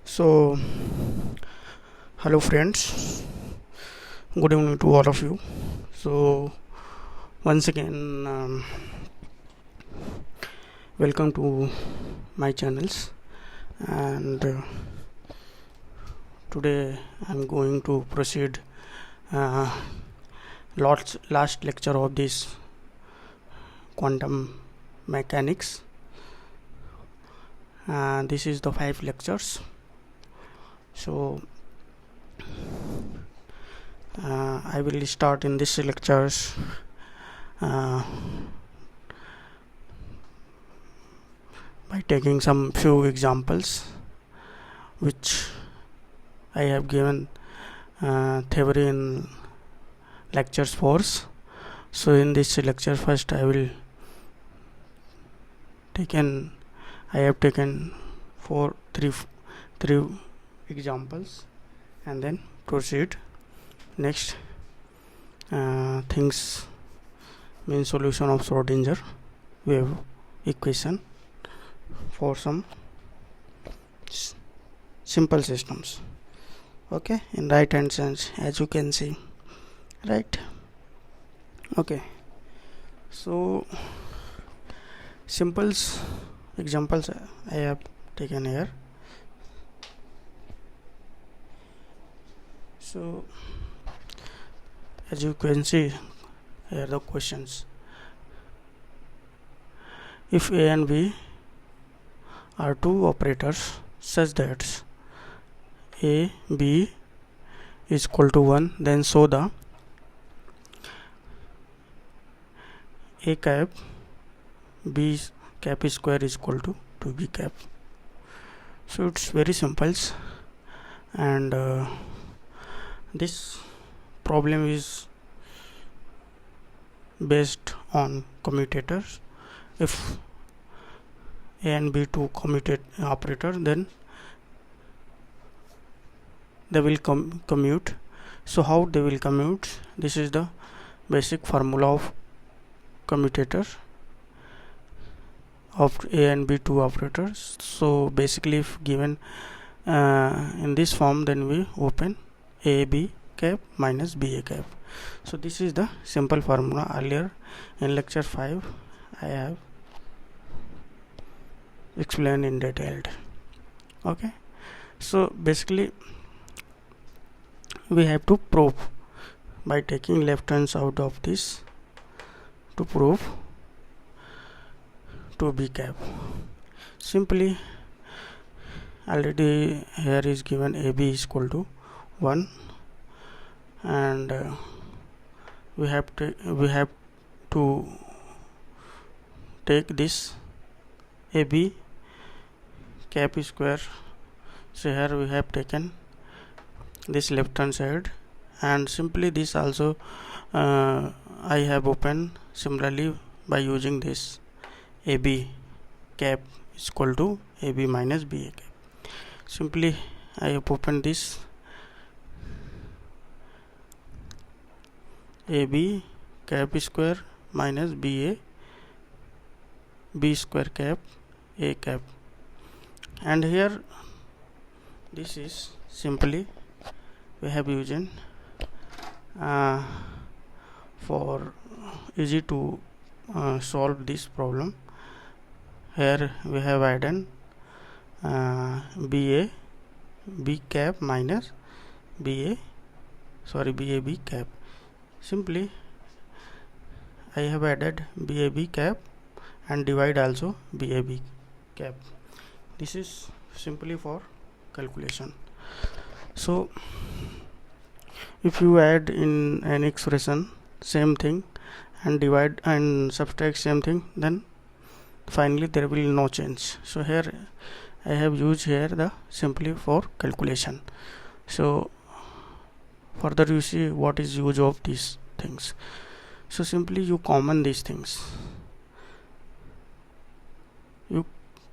So, hello friends, good evening to all of you. So, once again, welcome to my channels, and today I'm going to proceed uh, last lecture of this quantum mechanics. This is the 5 lectures. So, I will start in this lectures by taking some few examples which I have given theory in lectures 4. So in this lecture first I have taken three examples and then proceed next things mean solution of Schrodinger wave equation for some simple systems. Okay, in right hand sense, as you can see, right? Okay, so simple examples I have taken here. So as you can see here the questions: if A and B are two operators such that A B is equal to 1, then show the A cap B cap square is equal to 2B cap. So it's very simple, and this problem is based on commutators. If A and B two commutate operator, then they will commute. So how they will commute? This is the basic formula of commutator of A and B two operators. So basically, if given in this form, then we open AB cap minus BA cap. So this is the simple formula. Earlier in lecture 5 I have explained in detail. Okay, so basically we have to prove by taking left hands out of this to prove 2B cap. Simply already here is given AB is equal to 1, and we have to take this AB cap square. So here we have taken this left hand side, and simply this also I have opened similarly by using this AB cap is equal to AB minus BA cap. Simply I have opened this AB cap square minus BA B square cap A cap, and here this is simply we have used for easy to solve this problem. Here we have added BA B cap minus BA B cap. Simply I have added BAB cap and divide also BAB cap. This is simply for calculation. So if you add in an expression same thing and divide and subtract same thing, then finally there will no change. So here I have used here the simply for calculation. So further you see what is use of these things. So simply you common these things, you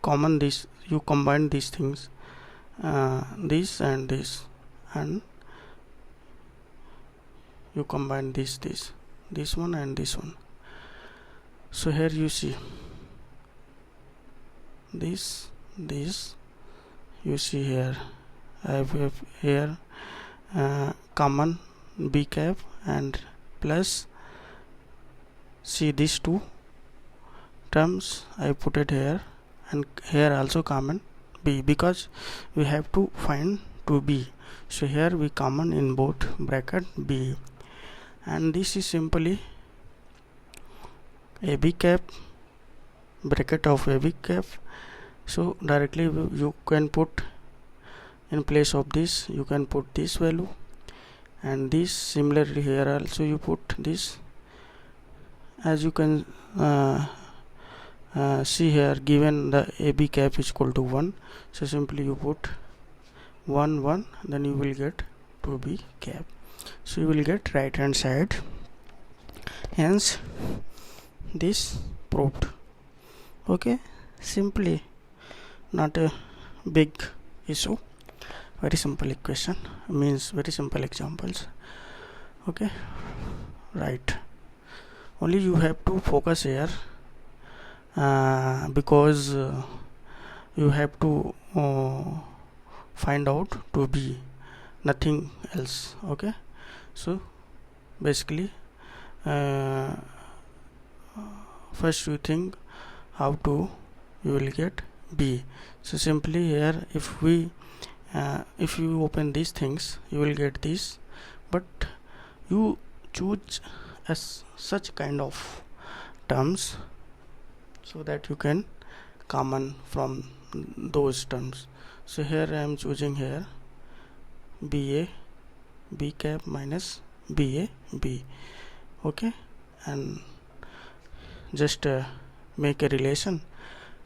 combine these things, this and this, and you combine this one and this one. So here you see this you see here I have here common b cap and plus see these two terms I put it here, and here also common b, because we have to find 2b. So here we common in both bracket b, and this is simply a b cap, bracket of a b cap. So directly you can put in place of this, you can put this value, and this similarly here also you put this. As you can see here, given the AB cap is equal to 1, so simply you put 1 1, then you will get 2B cap. So you will get right hand side. Hence this proved. Okay, simply not a big issue, very simple equation, means very simple examples. Okay, right, only you have to focus here because you have to find out to be nothing else. Okay, so basically first you think how to you will get b. So simply here if you open these things you will get this, but you choose as such kind of terms so that you can common from those terms. So here I am choosing here BA B cap minus BA B. Okay, and just make a relation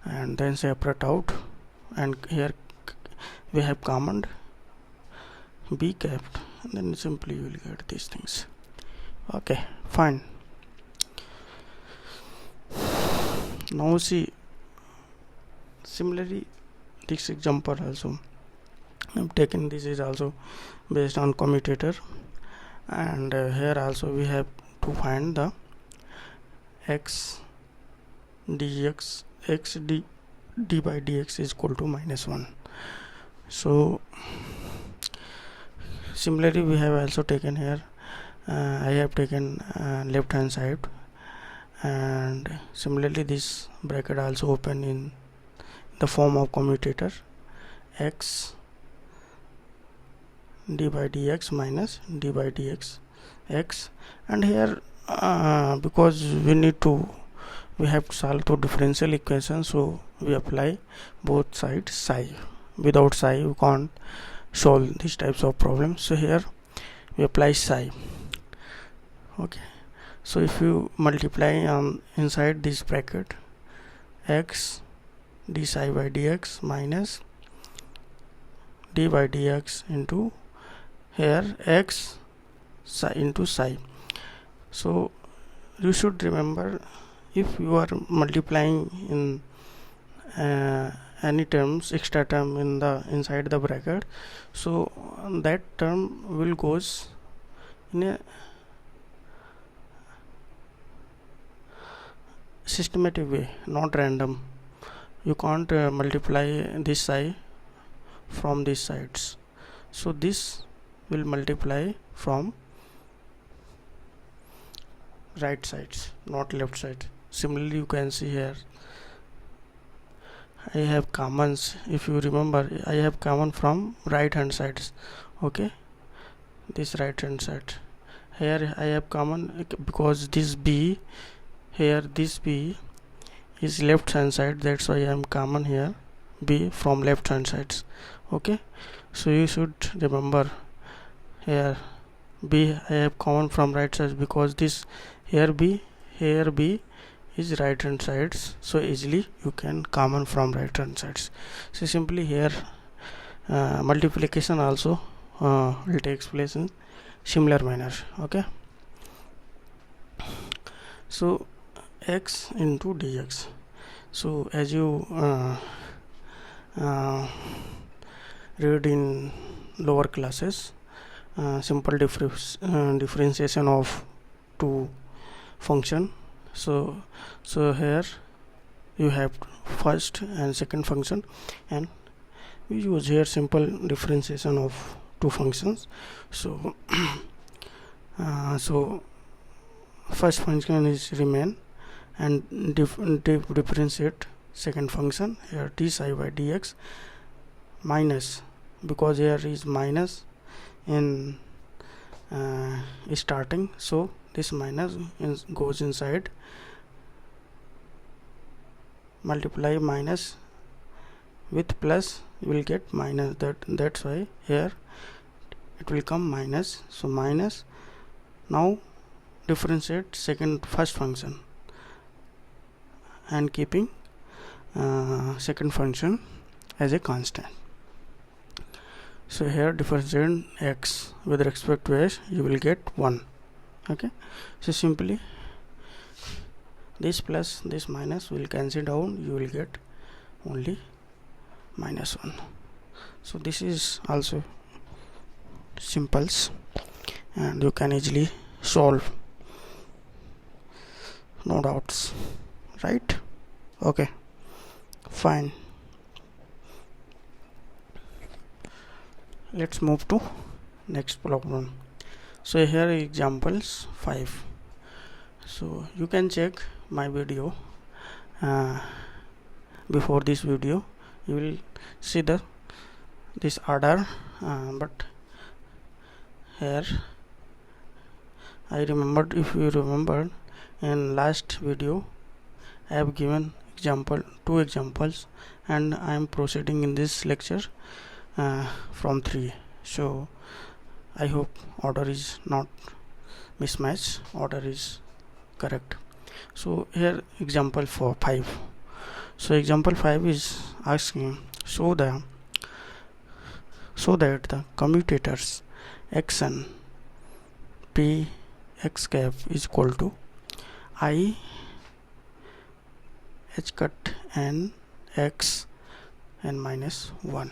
and then separate out, and here we have common B cap, and then simply you will get these things. Okay, fine. Now see, similarly this example also I have taken, this is also based on commutator, and here also we have to find the x dx, x d by dx is equal to -1. So similarly we have also taken here I have taken left hand side, and similarly this bracket also open in the form of commutator x d by dx minus d by dx x, and here because we have to solve two differential equations, so we apply both sides psi. Without psi you can't solve these types of problems, so here we apply psi. Okay, so if you multiply inside this bracket x d psi by dx minus d by dx into here x psi into psi. So you should remember, if you are multiplying in any terms, extra term in the inside the bracket, so that term will goes in a systematic way, not random. You can't multiply this side from these sides, so this will multiply from right sides, not left side. Similarly you can see here I have commons, if you remember I have common from right hand sides. Okay, this right hand side, here I have common because this b, here this b is left hand side, that's why I am common here b from left hand sides. Okay, so you should remember here b I have common from right side because this here b is right hand sides, so easily you can common from right hand sides. So simply here multiplication also will take place in similar manner. Okay, so x into dx. So as you read in lower classes, simple differentiation of two function. So here you have first and second function, and we use here simple differentiation of two functions. So so first function is remain and differentiate second function here d psi by dx minus, because here is minus in starting, so this minus goes inside, multiply minus with plus, you will get minus, that's why here it will come minus. So minus, now differentiate first function and keeping second function as a constant. So here differentiate x with respect to s, you will get 1. Okay, so simply this plus this minus will cancel down, you will get only minus 1. So this is also simples and you can easily solve, no doubts, right? Okay, fine. Let's move to next problem. So here examples 5. So you can check my video. Before this video you will see this order, but here I remembered, if you remember in last video I have given two examples and I am proceeding in this lecture from 3. So I hope order is not mismatched, order is correct. So here example 5. So example 5 is asking so that the commutators xn p x cap is equal to I h cut n x n minus 1,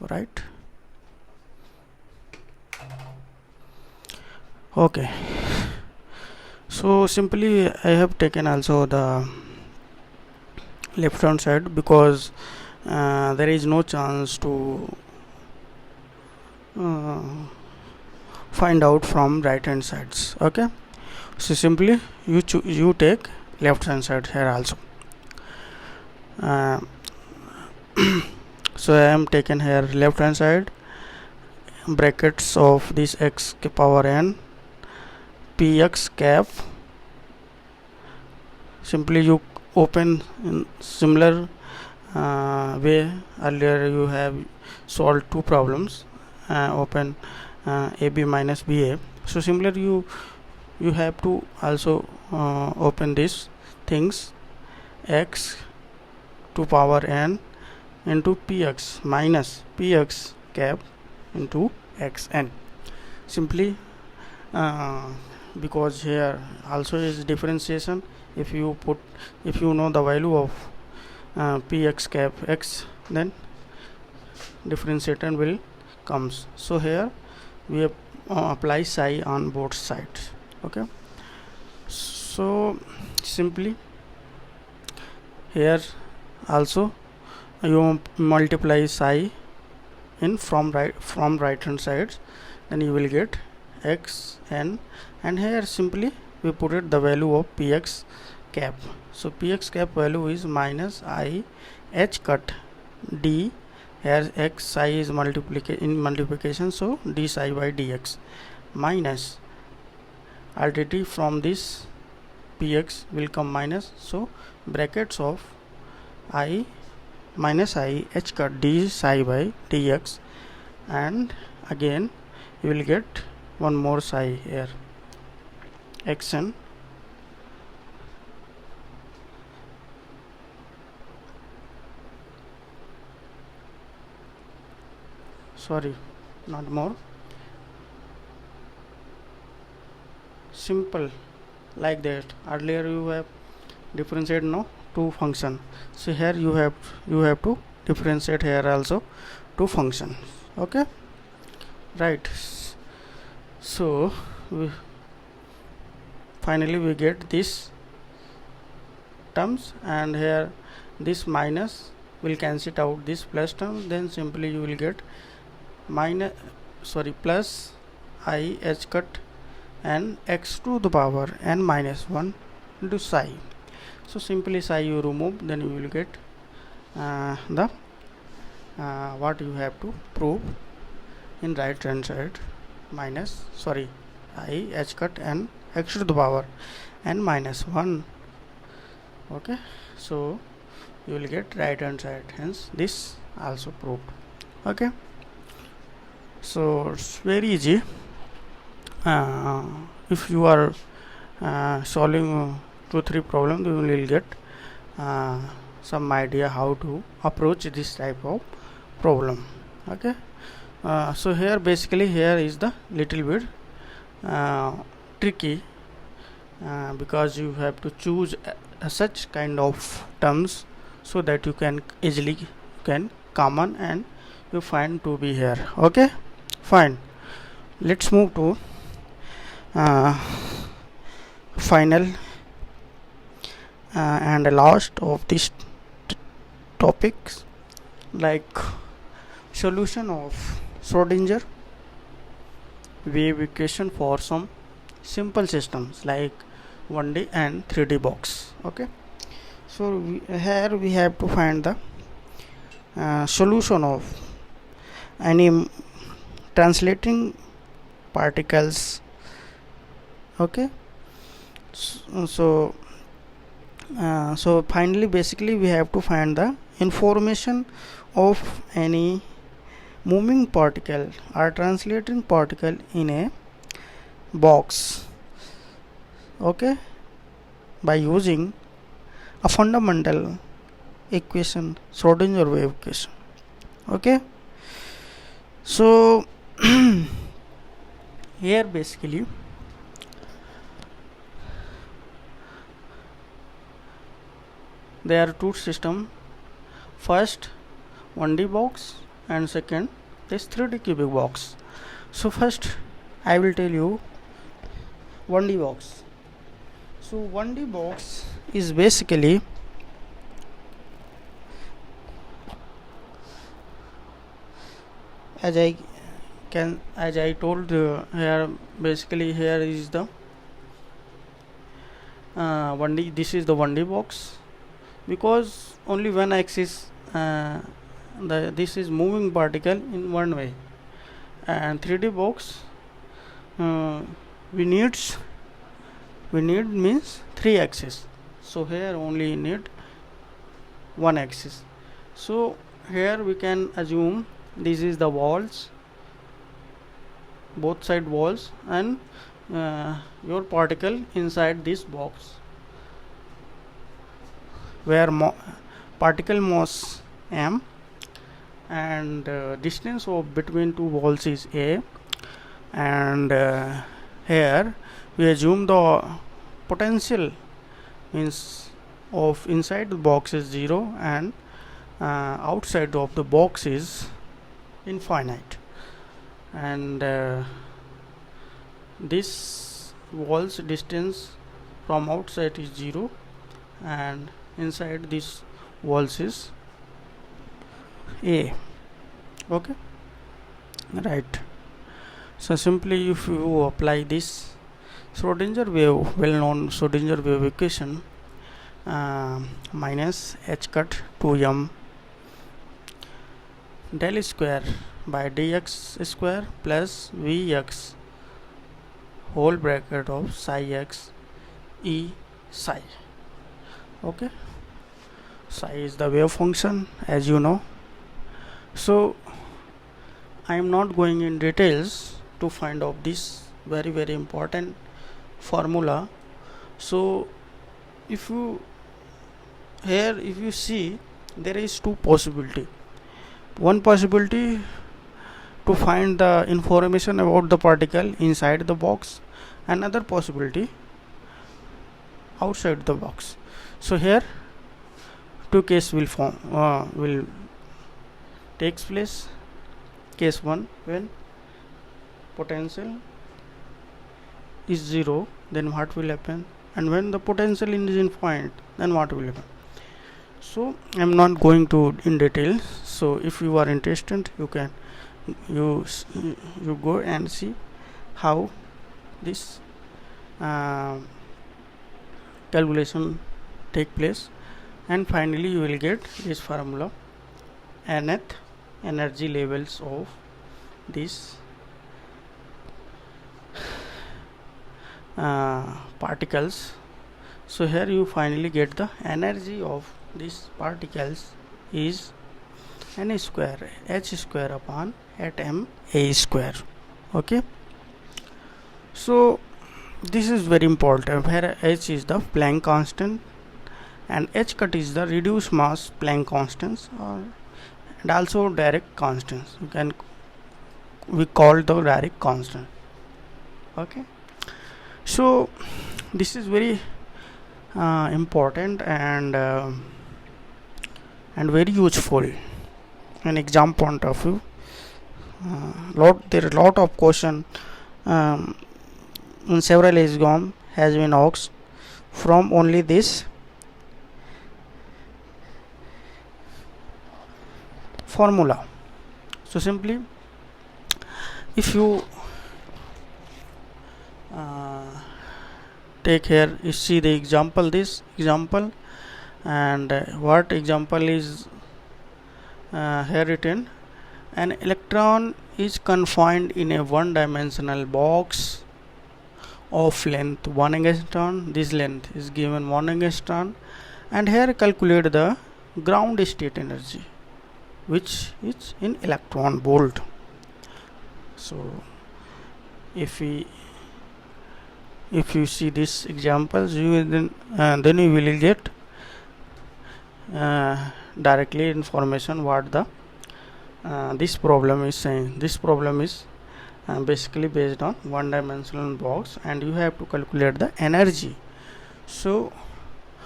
right? Okay, so simply I have taken also the left hand side, because there is no chance to find out from right hand sides. Okay, so simply you take left hand side here also. So I am taken here left hand side, brackets of this x power n px cap. Simply you open in similar way earlier you have solved two problems, open ab minus ba. So similar you have to also open these things, x to power n into px minus px cap into xn. Simply because here also is differentiation, if you know the value of px cap x, then differentiation will comes. So here we have, apply psi on both sides. Okay, so simply here also you multiply psi in from right hand sides, then you will get x n, and here simply we put it the value of px cap. So px cap value is minus I h cut d, here x psi is multiplication, so d psi by dx minus already from this px will come minus, so brackets of I minus I h cut d psi by dx, and again you will get one more psi here xn sorry, not more, simple like that. Earlier you have differentiate two function, so here you have to differentiate here also two function. Okay, right? So finally we get this terms, and here this minus will cancel out this plus term, then simply you will get plus I h cut and x to the power n minus 1 into psi. So simply psi you remove, then you will get the what you have to prove in right hand side, I h cut and x to the power n minus 1. Okay, so you will get right hand side, hence this also proved. Okay, so it's very easy. If you are solving 2-3 problems, you will get some idea how to approach this type of problem. Okay, so here basically here is the little bit tricky because you have to choose such kind of terms so that you can easily common and you find to be here. Okay, fine, let's move to final and last of these topics, like solution of Schrodinger wave equation for some simple systems like 1D and 3D box. Okay, so here we have to find the solution of any translating particles. Okay, so finally basically we have to find the information of any moving particle or translating particle in a box. Okay, by using a fundamental equation, Schrodinger wave equation. Okay, so here basically there are two systems, first 1D box and second this 3D cubic box. So first I will tell you 1D box. So 1D box is basically as I told here, basically here is the 1D, this is the 1D box, because only one axis this is moving particle in one way, and 3D box we need means 3 axis, so here only need 1 axis. So here we can assume this is the walls, both side walls, and your particle inside this box where particle mass m and distance of between two walls is a, and here we assume the potential means of inside the box is 0 and outside of the box is infinite, and this wall's distance from outside is 0 and inside this walls is a. Okay, right. So simply if you apply this Schrodinger wave, well known Schrodinger wave equation, minus h cut 2m del square by dx square plus vx whole bracket of psi x e psi. Okay, psi is the wave function, as you know. So I am not going in details to find out this very important formula. So if you see, there is two possibility. One possibility to find the information about the particle inside the box, another possibility outside the box. So here two cases will takes place. Case 1, when potential is 0, then what will happen, and when the potential is infinite, then what will happen. So I'm not going to in detail. So if you are interested, you can you go and see how this uh, calculation take place, and finally you will get this formula: nth energy levels of these particles. So here you finally get the energy of these particles is n square h square upon atom a square. Okay, so this is very important, where h is the Planck constant and h cut is the reduced mass Planck constants, and also Dirac constants. We call the Dirac constant. Okay, so this is very important and very useful in exam point of view. There are a lot of question in several exam has been asked from only this formula. So simply, if you take here, you see the example, this example, and what example is here written: an electron is confined in a one-dimensional box of length 1 angstrom. This length is given 1 angstrom, and here calculate the ground state energy, which is in electron volt. So if you see this examples, you will then you will get directly information what the this problem is saying. This problem is basically based on one dimensional box, and you have to calculate the energy. So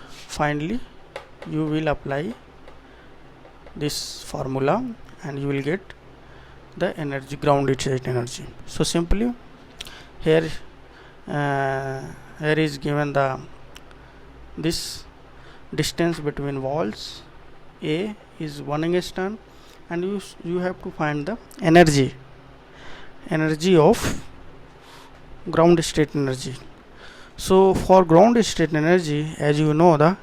finally you will apply this formula and you will get the energy, ground state energy. So simply here is given the this distance between walls A is 1 angstrom, and you have to find the energy of ground state energy. So for ground state energy, as you know, the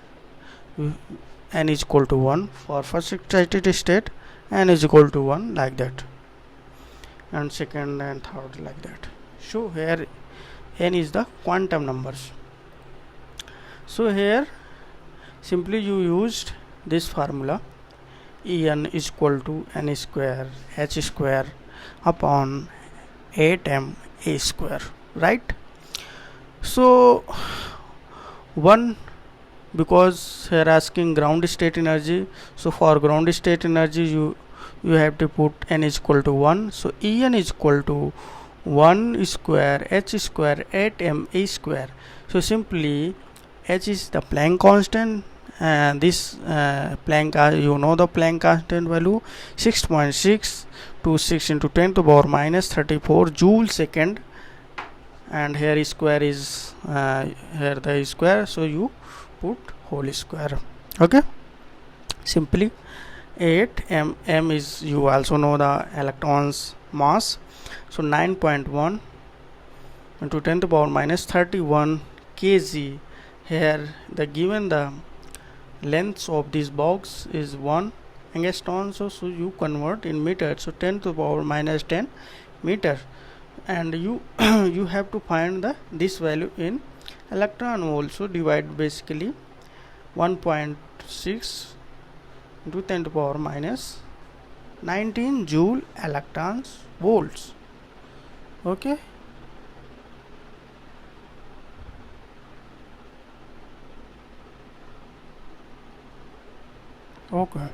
n is equal to 1. For first excited state, n is equal to 1, like that, and second and third, like that. So here n is the quantum numbers. So here simply you used this formula: En is equal to n square h square upon 8m a square, right? So one, because here asking ground state energy, so for ground state energy you have to put n is equal to 1. So En is equal to 1 square h square 8m a square. So simply h is the Planck constant, and this Planck, you know the Planck constant value 6.626 into 10 to the power minus 34 joule second, and here square is here the square, so you put whole square. Okay, simply 8m is, you also know the electrons mass, so 9.1 into 10 to the power minus 31 kg. Here the given the length of this box is 1 angstrom, so you convert in meter, so 10 to the power minus 10 meter, and you you have to find the this value in electron volt. So divide basically 1.6 into 10 to the power minus 19 joule electrons volts. Okay, okay.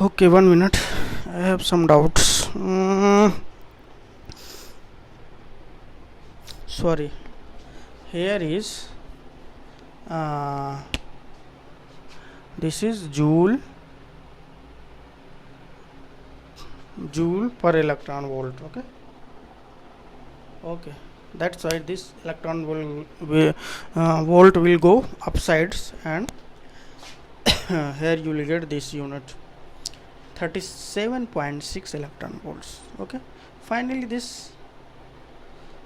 Okay, 1 minute, I have some doubts. Sorry, here is this is joule per electron volt. Okay, Okay, that's why this electron volt will go upsides, and here you will get this unit 37.6 electron volts. Okay, finally this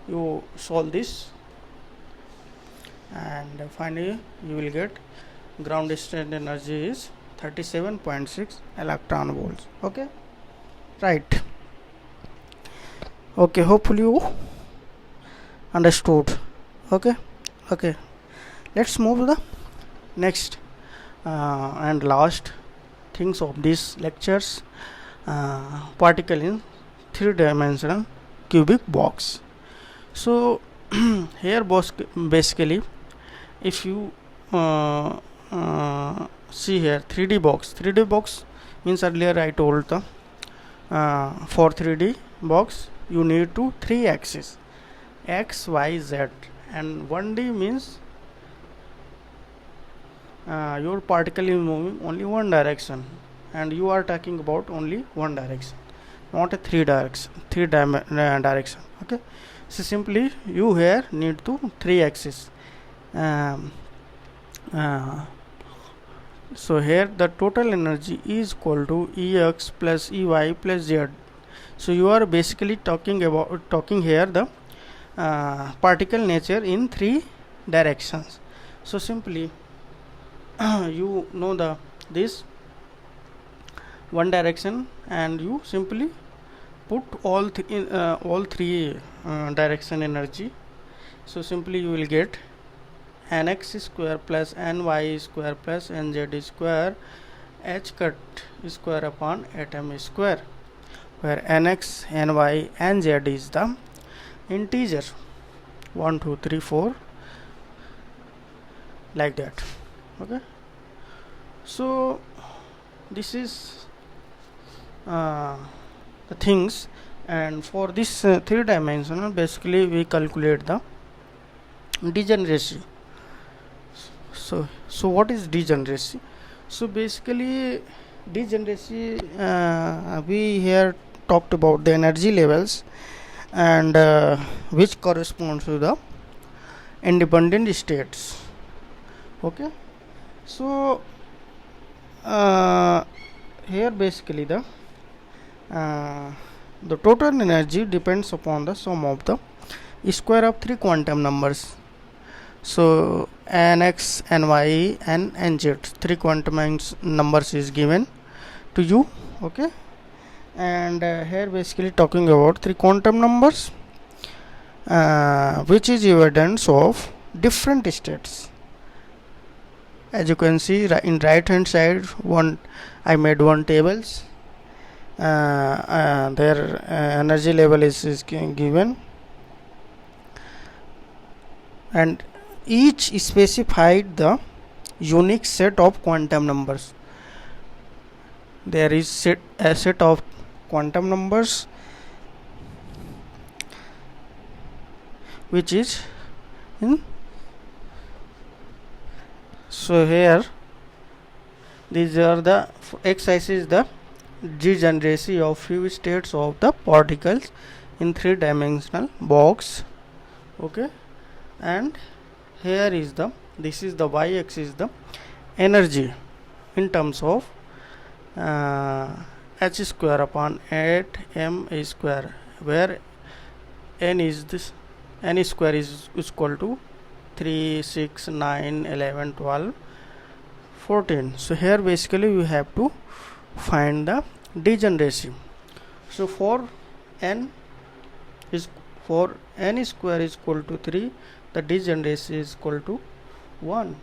you solve this, and finally you will get ground state energy is 37.6 electron volts. Okay, right. Okay, hopefully you understood. Okay, let's move to the next and last things of these lectures. Particle in three-dimensional cubic box. So here basically, if you see here 3D box means, earlier I told the for 3D box you need to 3 axes, x, y, z, and 1D means your particle is moving only one direction, and you are talking about only one direction, not a three direction. Okay, so simply you here need to 3 axes. So here the total energy is equal to Ex plus Ey plus Z. So you are basically talking here the particle nature in 3 directions. So simply you know this one direction, and you simply put all three direction energy. So simply you will get nx square plus ny square plus nz square h cut square upon atom square, where nx, ny, and z is the integer 1, 2, 3, 4, like that. Okay, so this is the things, and for this 3-dimensional basically we calculate the degeneracy. So what is degeneracy? So basically degeneracy, we here talked about the energy levels, and which corresponds to the independent states. Okay, so here basically the total energy depends upon the sum of the square of 3 quantum numbers. So nx, ny, and nz, 3 quantum numbers is given to you. Okay, and here basically talking about 3 quantum numbers, which is evidence of different states. As you can see in right hand side, I made one tables. Their energy level is given, and each specified the unique set of quantum numbers. There is a set of quantum numbers which is in. So here these are the x-axis, the degeneracy of few states of the particles in 3-dimensional box. Okay, and here is this is the y-axis, the energy in terms of h square upon 8m square, where n square is equal to 3, 6, 9, 11, 12, 14. So here basically you have to find the degeneracy. So for n square is equal to 3, the degeneracy is equal to 1,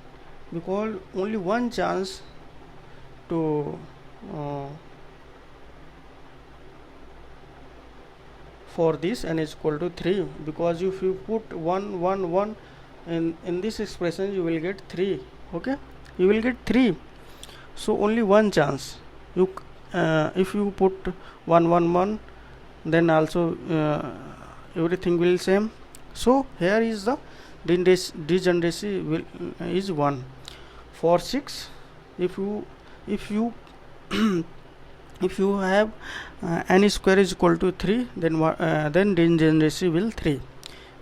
because only one chance to for this n is equal to 3, because if you put 1, 1, 1 in this expression, you will get 3. Okay, you will get 3. So only one chance. You if you put 1, 1, 1, then also everything will same. So here is the degeneracy is 1. For 6, if you if you have n square is equal to 3, then degeneracy will 3.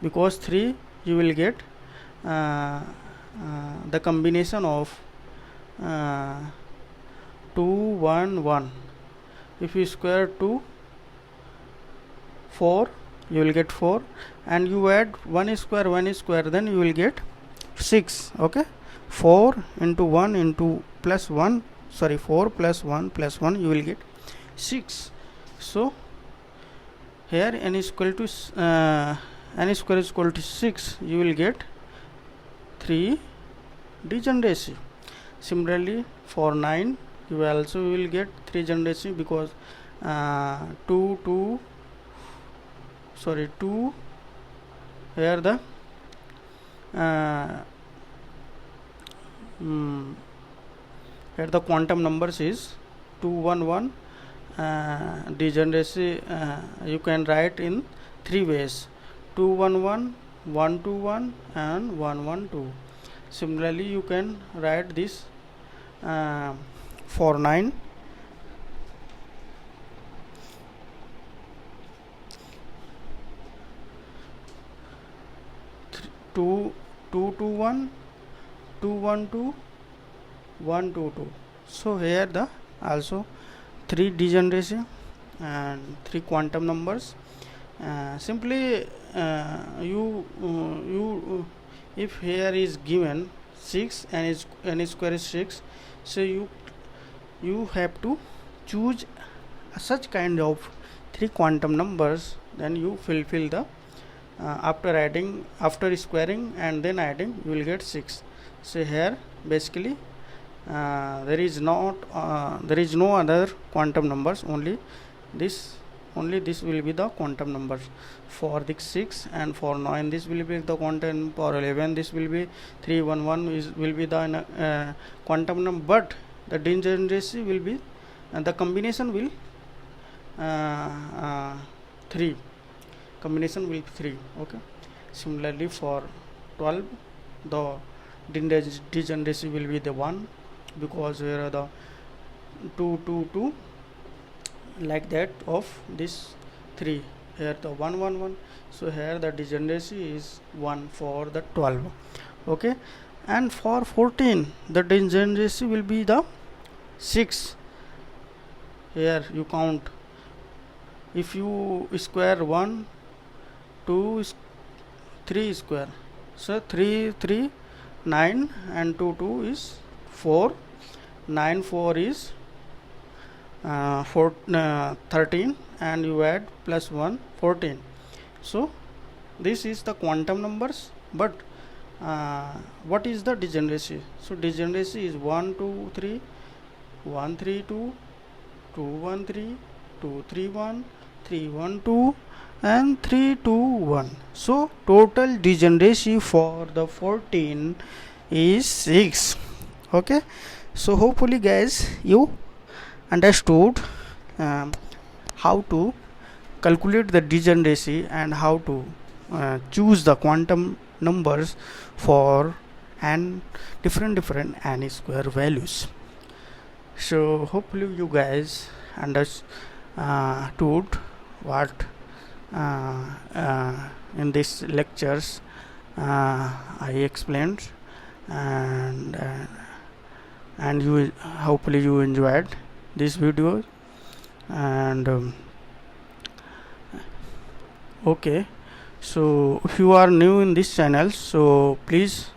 because 3 you will get the combination of 2 1 1. If you square 2 4, you will get 4, and you add 1 square, then you will get 6. Okay, 4 into 1 into plus 1, sorry, 4 plus 1 plus 1, you will get 6. So here n is equal to n square is equal to 6, you will get 3 degeneracy. Similarly for 9, you also will get 3 degeneracy, because 2 here the here the quantum numbers is 2 1 1. Degeneracy you can write in 3 ways: 2 1 1, 1 2 1, and 1 1 2. Similarly you can write this for 9. 2 2 2 1, 2 1 2, 1 2 2. So here the also 3 degeneracy and 3 quantum numbers. Simply you if here is given 6 and n square is 6, so you have to choose such kind of 3 quantum numbers, then you fulfill the after squaring and then adding, you will get 6. So here basically there is no other quantum numbers, only this will be the quantum numbers for the 6, and for 9 this will be the quantum, for 11 this will be 3 1 1 will be the quantum number, but the degeneracy will be the combination will 3. Combination will be 3. Okay. Similarly for 12, the degeneracy will be the 1, because here are the 2 2 2 like that of this 3, here the 1 1 1. So here the degeneracy is 1 for the 12. Okay, and for 14 the degeneracy will be the 6. Here you count, if you square 1 2 3 square, so 3 3 9, and 2 2 is 4, 9 4 is 13, and you add plus 1 14. So this is the quantum numbers, but what is the degeneracy? So degeneracy is 1 2 3, 1 3 2, 2 1 3, 2 3 1, 3 1 2, and 3 2 1. So total degeneracy for the 14 is 6. Okay, so hopefully guys you understood how to calculate the degeneracy and how to choose the quantum numbers for and different n square values. So hopefully you guys understood what in this lectures I explained, and you hopefully you enjoyed this video. And okay, so if you are new in this channel, so please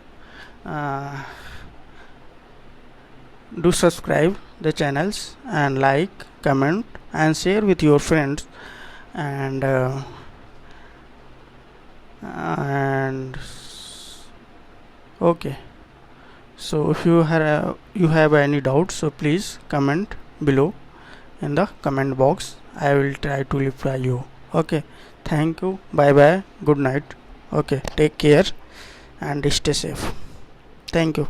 do subscribe the channels and like, comment and share with your friends, and okay, so if you have any doubts, so please comment below in the comment box. I will try to reply you. Okay, thank you, bye bye, good night. Okay, take care and stay safe. Thank you.